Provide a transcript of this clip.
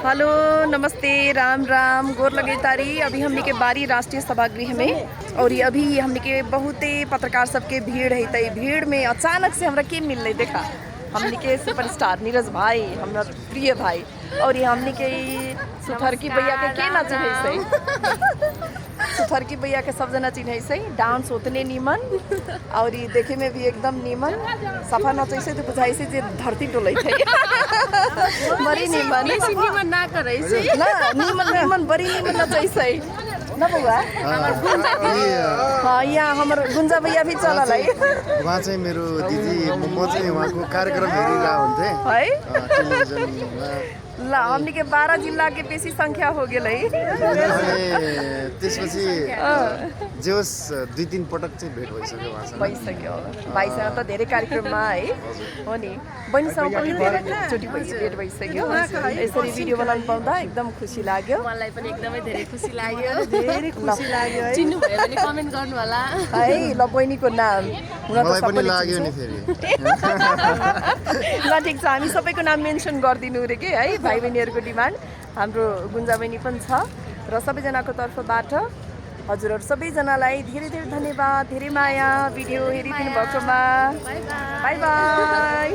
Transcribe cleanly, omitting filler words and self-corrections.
Hello नमस्ते राम राम गोर लगे तारी। अभी हमने के बारी राष्ट्रीय सभागृह में और ये अभी हमने के बहुते पत्रकार सबके भीड़ है। तई भीड़ में अचानक से हमरा के मिल देखा हमने के सुपरस्टार नीरज भाई हमारा प्रिय भाई और ये हमने के सुथरकी भैया के ना चिन्ह से सुथरकी भैया के सब जना चिन्ह से डांस उतने नीमन और ये देखे में भी एकदम नीमन सफा नचै से तो बुझाइ से जे धरती डोलै थे बड़ी नीमन नीमन ना करै छै ना नीमन नीमन बड़ी नीमन नचै से न बउवा हाँ यहाँ हमर गुन्जा भैया भी चलल है। उहाँ चाहिँ मेरो दिदी म चाहिँ उहाँको कार्यक्रम हेरिरहेको हुन्थेँ है टेलिभिजनमा। ल हमनी के 12 जिल्ला के बेसी संख्या हो गेल है। अनि त्यसपछि जे होस् 2-3 पटक चाहिँ भेट भइसक्यो उहाँसँग। भइसक्यो भाइसँग त धेरै कार्यक्रममा है हो नि बहिनीसँग पनि धेरैचोटि भेट भइसक्यो। यसरी भिडियो बनाउनु पाउँदा एकदम खुसी लाग्यो। मलाई पनि एकदमै धेरै खुसी लाग्यो। धेरै खुसी लाग्यो है। चिन्नु भयो भने कमेन्ट गर्नु होला है ल बहिनीको नाम हुन त मलाई पनि सबैले लाग्यो नि चिन्छ। फेरि। ल ठिक छ हामी सबैको नाम मेन्सन गरिदिनु रे के है भाइ बहिनीहरूको डिमान्ड हाम्रो गुन्जा बहिनी पनि छ र सबैजनाको तर्फबाट हजुरहरू सबैजनालाई धेरै धेरै धन्यवाद धेरै माया भिडियो हेरिदिनु भएकोमा। By by.